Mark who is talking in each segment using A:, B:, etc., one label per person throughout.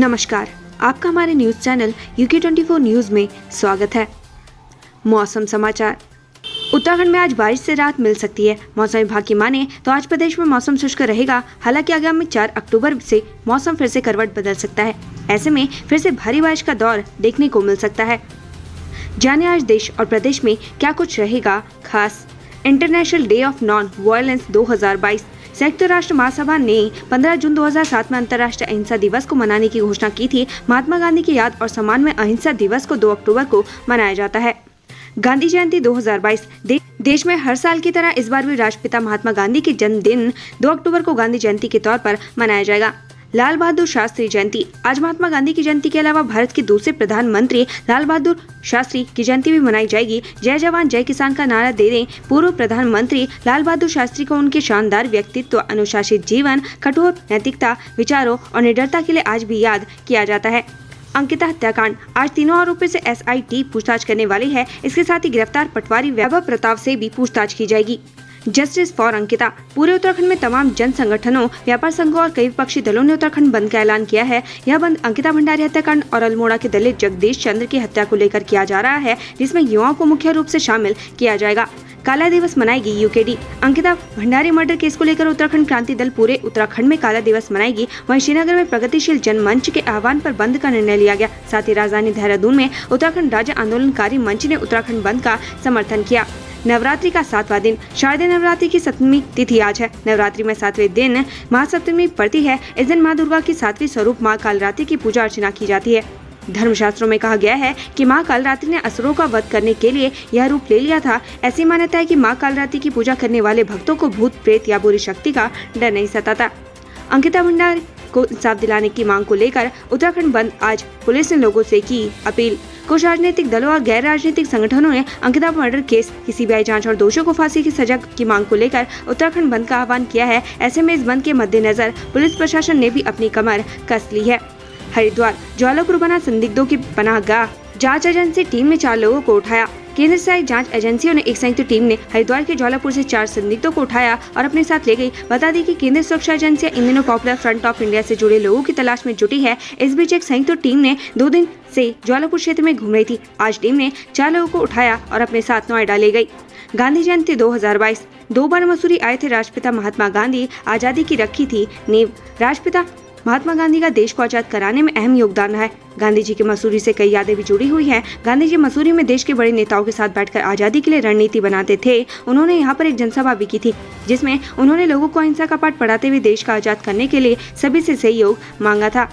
A: नमस्कार, आपका हमारे न्यूज चैनल UK24 न्यूज में स्वागत है। मौसम समाचार। उत्तराखंड में आज बारिश से राहत मिल सकती है। मौसम विभाग की माने तो आज प्रदेश में मौसम शुष्क रहेगा। हालांकि आगामी 4 अक्टूबर से मौसम फिर से करवट बदल सकता है। ऐसे में फिर से भारी बारिश का दौर देखने को मिल सकता है। जाने आज देश और प्रदेश में क्या कुछ रहेगा खास। International day of non violence 2022। संयुक्त राष्ट्र महासभा ने 15 जून 2007 में अंतर्राष्ट्रीय अहिंसा दिवस को मनाने की घोषणा की थी। महात्मा गांधी की याद और सम्मान में अहिंसा दिवस को 2 अक्टूबर को मनाया जाता है। गांधी जयंती 2022। देश में हर साल की तरह इस बार भी राष्ट्रपिता महात्मा गांधी के जन्मदिन 2 अक्टूबर को गांधी जयंती के तौर पर मनाया जाएगा। लाल बहादुर शास्त्री जयंती। आज महात्मा गांधी की जयंती के अलावा भारत के दूसरे प्रधानमंत्री लाल बहादुर शास्त्री की जयंती भी मनाई जाएगी। जय जवान जय किसान का नारा दे दें पूर्व प्रधानमंत्री लाल बहादुर शास्त्री को उनके शानदार व्यक्तित्व, अनुशासित जीवन, कठोर नैतिकता, विचारों और निडरता के लिए आज भी याद किया जाता है। अंकिता हत्याकांड। आज तीनों आरोपियों से SIT पूछताछ करने वाली है। इसके साथ ही गिरफ्तार पटवारी वैभव प्रताप से भी पूछताछ की जाएगी। Justice for Ankita. पूरे उत्तराखंड में तमाम जन संगठनों, व्यापार संघों और कई विपक्षी दलों ने उत्तराखंड बंद का ऐलान किया है। यह बंद अंकिता भंडारी हत्याकांड और अल्मोड़ा के दलित जगदीश चंद्र की हत्या को लेकर किया जा रहा है, जिसमें युवाओं को मुख्य रूप से शामिल किया जाएगा। काला दिवस मनाएगी UKD। Ankita Bhandari murder case को लेकर उत्तराखंड क्रांति दल पूरे उत्तराखंड में काला दिवस मनाएगी। वहीं श्रीनगर में प्रगतिशील जनमंच के आह्वान पर बंद का निर्णय लिया गया। साथ ही राजधानी देहरादून में उत्तराखंड राज्य आंदोलनकारी मंच ने उत्तराखंड बंद का समर्थन किया। नवरात्रि का 7वां दिन। शारदीय नवरात्रि की 7वीं तिथि आज है। नवरात्रि में 7वें दिन महासप्तमी पड़ती है। इस दिन माँ दुर्गा की 7वीं स्वरूप माँ कालरात्रि की पूजा अर्चना की जाती है। धर्मशास्त्रों में कहा गया है कि माँ कालरात्रि ने असुरों का वध करने के लिए यह रूप ले लिया था। ऐसी मान्यता है कि माँ कालरात्रि की पूजा करने वाले भक्तों को भूत, प्रेत या बुरी शक्ति का डर नहीं सताता। अंकिता भंडारी को इंसाफ दिलाने की मांग को लेकर उत्तराखंड बंद। आज पुलिस ने लोगों से की अपील। कुछ राजनीतिक दलों और गैर राजनीतिक संगठनों ने अंकिता मर्डर केस की CBI जांच और दोषियों को फांसी की सजा की मांग को लेकर उत्तराखंड बंद का आह्वान किया है। ऐसे में इस बंद के मद्देनजर पुलिस प्रशासन ने भी अपनी कमर कस ली है। हरिद्वार। ज्वालापुर बना संदिग्धों की पनाहगाह। जांच एजेंसी टीम ने 4 लोगों को उठाया। केंद्र सहायक जांच एजेंसियों ने एक संयुक्त टीम ने हरिद्वार के ज्वालापुर से 4 संदिग्धों को उठाया और अपने साथ ले गई। बता दें कि केंद्रीय सुरक्षा एजेंसियां इन दिनों पॉपुलर फ्रंट ऑफ इंडिया से जुड़े लोगों की तलाश में जुटी है। इस बीच एक संयुक्त टीम ने 2 दिन से ज्वालापुर क्षेत्र में घूम रही थी। आज टीम ने 4 लोगों को उठाया और अपने साथ नोएडा ले गई। गांधी जयंती 2022। 2 बार मसूरी आए थे राष्ट्रपिता महात्मा गांधी, आजादी की रखी थी नींव। राष्ट्रपिता महात्मा गांधी का देश को आजाद कराने में अहम योगदान है। गांधी जी के मसूरी से कई यादें भी जुड़ी हुई हैं। गांधी जी मसूरी में देश के बड़े नेताओं के साथ बैठकर आजादी के लिए रणनीति बनाते थे। उन्होंने यहाँ पर एक जनसभा भी की थी, जिसमें उन्होंने लोगों को अहिंसा का पाठ पढ़ाते हुए देश का आजाद करने के लिए सभी से सहयोग मांगा था।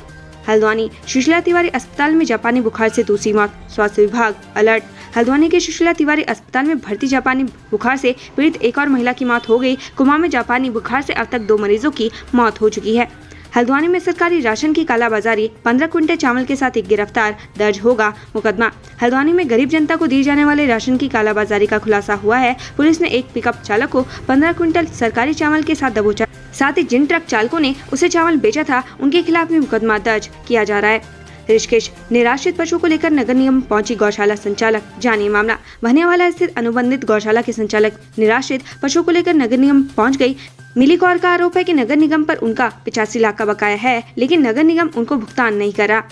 A: हल्द्वानी। सुशीला तिवारी अस्पताल में जापानी बुखार से दूसरी मौत। स्वास्थ्य विभाग अलर्ट। हल्द्वानी के सुशीला तिवारी अस्पताल में भर्ती जापानी बुखार से पीड़ित एक और महिला की मौत हो गई। कुमाऊं में जापानी बुखार से अब तक 2 मरीजों की मौत हो चुकी है। हल्द्वानी में सरकारी राशन की कालाबाजारी। 15 क्विंटल चावल के साथ एक गिरफ्तार, दर्ज होगा मुकदमा। हल्द्वानी में गरीब जनता को दिए जाने वाले राशन की कालाबाजारी का खुलासा हुआ है। पुलिस ने एक पिकअप चालक को 15 क्विंटल सरकारी चावल के साथ दबोचा। साथ ही जिन ट्रक चालकों ने उसे चावल बेचा था, उनके खिलाफ भी मुकदमा दर्ज किया जा रहा है। ऋषिकेश। निराश्रित पशुओं को लेकर नगर निगम पहुंची गौशाला संचालक। जानिए मामला। भनियावाला स्थित अनुबंधित गौशाला के संचालक निराश्रित पशुओं को लेकर नगर निगम पहुंच गई। मिली कौर का आरोप है कि नगर निगम पर उनका 85 लाख का बकाया है, लेकिन नगर निगम उनको भुगतान नहीं कर रहा।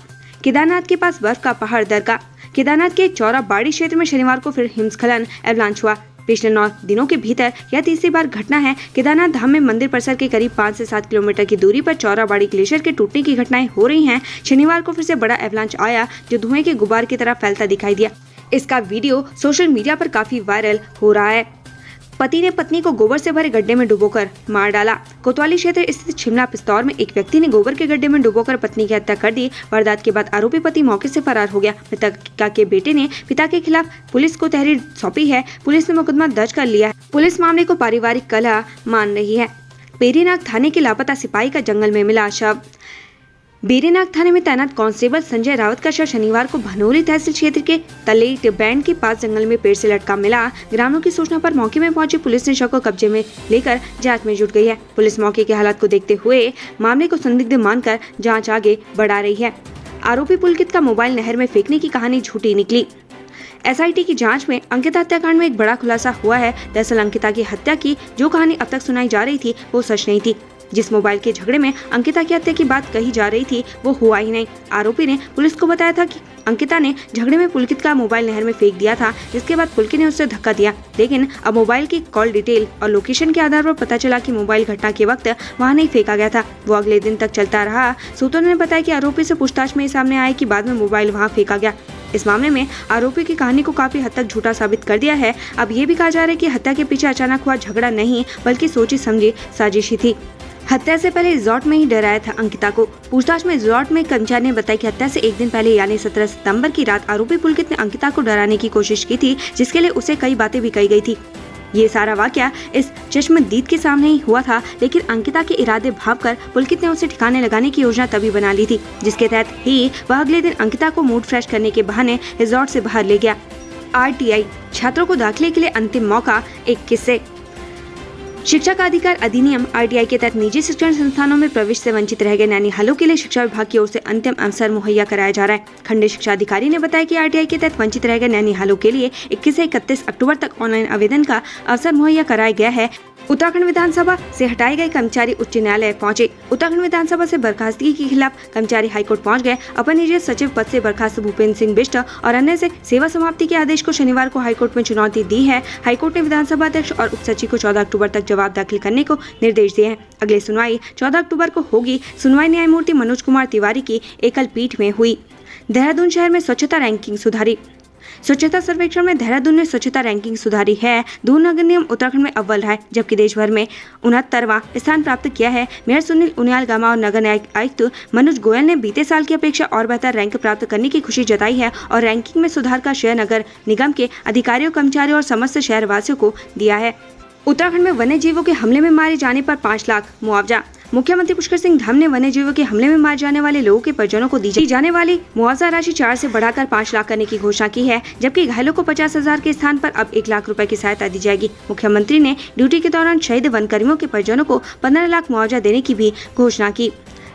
A: केदारनाथ के पास बर्फ का पहाड़ दरका। केदारनाथ के चौरा बाड़ी क्षेत्र में शनिवार को फिर हिमस्खलन एवलांच हुआ। पिछले 9 दिनों के भीतर यह तीसरी बार घटना है। केदारनाथ धाम में मंदिर परिसर के करीब 5 से 7 किलोमीटर की दूरी पर चौराबाड़ी ग्लेशियर के टूटने की घटनाएं हो रही हैं। शनिवार को फिर से बड़ा एवलांच आया, जो धुएं के गुब्बार की तरह फैलता दिखाई दिया। इसका वीडियो सोशल मीडिया पर काफी वायरल हो रहा है। पति ने पत्नी को गोबर से भरे गड्ढे में डुबोकर मार डाला। कोतवाली क्षेत्र स्थित शिमला पिस्तौर में एक व्यक्ति ने गोबर के गड्ढे में डुबोकर पत्नी की हत्या कर दी। वारदात के बाद आरोपी पति मौके से फरार हो गया। मृतका के बेटे ने पिता के खिलाफ पुलिस को तहरीर सौंपी है। पुलिस ने मुकदमा दर्ज कर लिया है। पुलिस मामले को पारिवारिक कलह मान रही है। पेरीनाग थाने के लापता सिपाही का जंगल में मिला शव। बेरीनाग थाने में तैनात कांस्टेबल संजय रावत का शव शनिवार को भनोरी तहसील क्षेत्र के तलेट बैंड के पास जंगल में पेड़ से लटका मिला। ग्रामीणों की सूचना पर मौके में पहुंची पुलिस ने शव को कब्जे में लेकर जांच में जुट गई है। पुलिस मौके के हालात को देखते हुए मामले को संदिग्ध मानकर जांच आगे बढ़ा रही है। आरोपी पुलकित का मोबाइल नहर में फेंकने की कहानी झूठी निकली। SIT की जांच में अंकिता हत्याकांड में एक बड़ा खुलासा हुआ है। दरअसल अंकिता की हत्या की जो कहानी अब तक सुनाई जा रही थी वो सच नहीं थी। जिस मोबाइल के झगड़े में अंकिता की हत्या की बात कही जा रही थी वो हुआ ही नहीं। आरोपी ने पुलिस को बताया था कि अंकिता ने झगड़े में पुलकित का मोबाइल नहर में फेंक दिया था, जिसके बाद पुलकित ने उससे धक्का दिया। लेकिन अब मोबाइल की कॉल डिटेल और लोकेशन के आधार पर पता चला कि मोबाइल घटना के वक्त वहां नहीं फेंका गया था, वो अगले दिन तक चलता रहा। सूत्रों ने बताया कि आरोपी से पूछताछ में सामने आया कि बाद में मोबाइल वहां फेंका गया। इस मामले में आरोपी की कहानी को काफी हद तक झूठा साबित कर दिया है। अब ये भी कहा जा रहा है कि हत्या के पीछे अचानक हुआ झगड़ा नहीं बल्कि सोची समझी साजिश ही थी। हत्या से पहले रिजॉर्ट में ही डराया था अंकिता को। पूछताछ में रिजॉर्ट में कर्मचारी ने बताया कि हत्या से एक दिन पहले यानी 17 सितंबर की रात आरोपी पुलकित ने अंकिता को डराने की कोशिश की थी, जिसके लिए उसे कई बातें भी कही गई थी। ये सारा वाकया इस चश्मदीद के सामने ही हुआ था, लेकिन अंकिता के इरादे भांपकर पुलकित ने उसे ठिकाने लगाने की योजना तभी बना ली थी, जिसके तहत ही वह अगले दिन अंकिता को मूड फ्रेश करने के बहाने रिजॉर्ट से बाहर ले गया। RTI छात्रों को दाखिले के लिए अंतिम मौका, एक किस्से। शिक्षा का अधिकार अधिनियम RTI के तहत निजी शिक्षण संस्थानों में प्रवेश से वंचित रह गए नैनीहालों के लिए शिक्षा विभाग की ओर से अंतिम अवसर मुहैया कराया जा रहा है। खंडीय शिक्षा अधिकारी ने बताया कि RTI के तहत वंचित रह गए नैनीहालों के लिए 21 से 31 अक्टूबर तक ऑनलाइन आवेदन का अवसर मुहैया कराया गया है। उत्तराखंड विधानसभा से हटाए गए कर्मचारी उच्च न्यायालय पहुंचे। उत्तराखंड विधानसभा से बर्खास्तगी के खिलाफ कर्मचारी हाईकोर्ट पहुंच गए। अपर निजी सचिव पद से बर्खास्त भूपेंद्र सिंह बिष्ट और अन्य से सेवा समाप्ति के आदेश को शनिवार को हाईकोर्ट में चुनौती दी है। हाईकोर्ट ने विधानसभा अध्यक्ष और उप सचिव को 14 अक्टूबर तक जवाब दाखिल करने को निर्देश दिए हैं। अगली सुनवाई 14 अक्टूबर को होगी। सुनवाई न्यायमूर्ति मनोज कुमार तिवारी की एकल पीठ में हुई। देहरादून शहर में स्वच्छता रैंकिंग सुधारी। स्वच्छता सर्वेक्षण में देहरादून में स्वच्छता रैंकिंग सुधारी है। दून नगर निगम उत्तराखंड में अव्वल है, जबकि देश भर में 69वां स्थान प्राप्त किया है। मेयर सुनील उनियाल गामा और नगर न्यायिक आयुक्त मनोज गोयल ने बीते साल की अपेक्षा और बेहतर रैंक प्राप्त करने की खुशी जताई है और रैंकिंग में सुधार का श्रेय नगर निगम के अधिकारियों, कर्मचारियों और समस्त शहरवासियों को दिया है। उत्तराखंड में वन्य जीवों के हमले में मारे जाने पर 5 लाख मुआवजा। मुख्यमंत्री पुष्कर सिंह धाम ने वन्य जीवों के हमले में मारे जाने वाले लोगों के परिजनों को दी जाने वाली मुआवजा राशि 4 से बढ़ाकर 5 लाख करने की घोषणा की है, जबकि घायलों को 50,000 के स्थान पर अब 1 लाख रुपए की सहायता दी जाएगी। मुख्यमंत्री ने ड्यूटी के दौरान शहीद वनकर्मियों के परिजनों को 15 लाख मुआवजा देने की भी घोषणा की।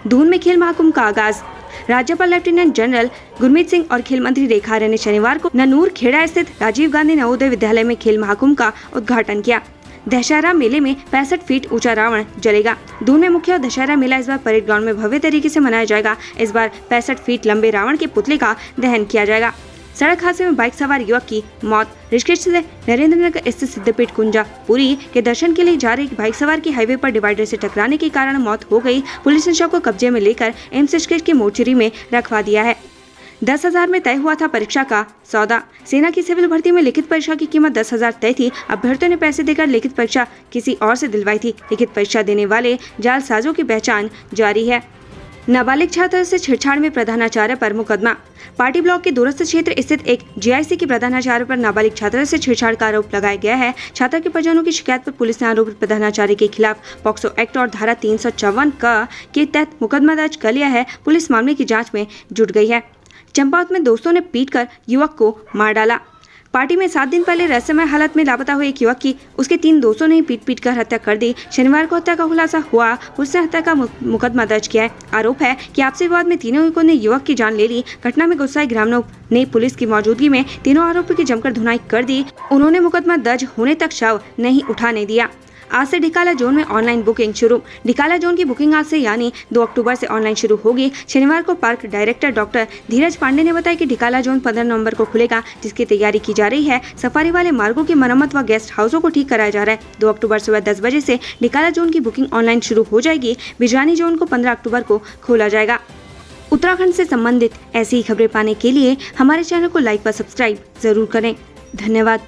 A: दून में खेल महाकुंभ का आगाज। राज्यपाल लेफ्टिनेंट जनरल गुरमीत सिंह और खेल मंत्री रेखा आर्य ने शनिवार को ननूर खेड़ा स्थित राजीव गांधी नवोदय विद्यालय में खेल महाकुंभ का उद्घाटन किया। दशहरा मेले में 65 फीट ऊंचा रावण जलेगा। दून में मुख्य दशहरा मेला इस बार परेड ग्राउंड में भव्य तरीके से मनाया जाएगा। इस बार 65 फीट लंबे रावण के पुतले का दहन किया जाएगा। सड़क हादसे में बाइक सवार युवक की मौत। ऋषिकेश से नरेंद्रनगर स्थित सिद्धपीठ कुंजा पुरी के दर्शन के लिए जा रही बाइक सवार की हाईवे पर डिवाइडर से टकराने के कारण मौत हो गई। पुलिस ने शव को कब्जे में लेकर एम्स ऋषिकेश की मोर्चरी में रखवा दिया है। 10,000 में तय हुआ था परीक्षा का सौदा। सेना की सिविल भर्ती में लिखित परीक्षा की कीमत 10,000 तय थी। अभ्यर्थियों ने पैसे देकर लिखित परीक्षा किसी और से दिलवाई थी। लिखित परीक्षा देने वाले जालसाजों की पहचान जारी है। नाबालिग छात्र से छेड़छाड़ में प्रधानाचार्य पर मुकदमा। पार्टी ब्लॉक के दूरस्थ क्षेत्र स्थित एक GIC के प्रधानाचार्य पर नाबालिग छात्र से छेड़छाड़ का आरोप लगाया गया है। छात्र के परिजनों की शिकायत पर पुलिस ने आरोपित प्रधानाचार्य के खिलाफ पॉक्सो एक्ट और धारा 354 के तहत मुकदमा दर्ज कर लिया है। पुलिस मामले की जाँच में जुट गई है। चंपावत में दोस्तों ने पीटकर युवक को मार डाला। पार्टी में 7 दिन पहले रहस्यमय हालत में लापता हुए एक युवक की उसके 3 दोस्तों ने पीट कर हत्या कर दी। शनिवार को हत्या का खुलासा हुआ। उसने हत्या का मुकदमा दर्ज किया है। आरोप है कि आपसी विवाद में तीनों युवकों ने युवक की जान ले ली। घटना में गुस्साए ग्रामीणों ने पुलिस की मौजूदगी में तीनों आरोपियों की जमकर धुनाई कर दी। उन्होंने मुकदमा दर्ज होने तक शव नहीं उठाने दिया। आज से ढिकाला जोन में ऑनलाइन बुकिंग शुरू। ढिकाला जोन की बुकिंग आज से यानी 2 अक्टूबर से ऑनलाइन शुरू होगी। शनिवार को पार्क डायरेक्टर डॉक्टर धीरज पांडे ने बताया कि ढिकाला जोन 15 नवंबर को खुलेगा, जिसकी तैयारी की जा रही है। सफारी वाले मार्गों की मरम्मत व गेस्ट हाउसों को ठीक कराया जा रहा है। 2 अक्टूबर सुबह 10 बजे से ढिकाला जोन की बुकिंग ऑनलाइन शुरू हो जाएगी। बिजरानी जोन को 15 अक्टूबर को खोला जाएगा। उत्तराखंड से संबंधित ऐसी ही खबरें पाने के लिए हमारे चैनल को लाइक व सब्सक्राइब जरूर करें। धन्यवाद।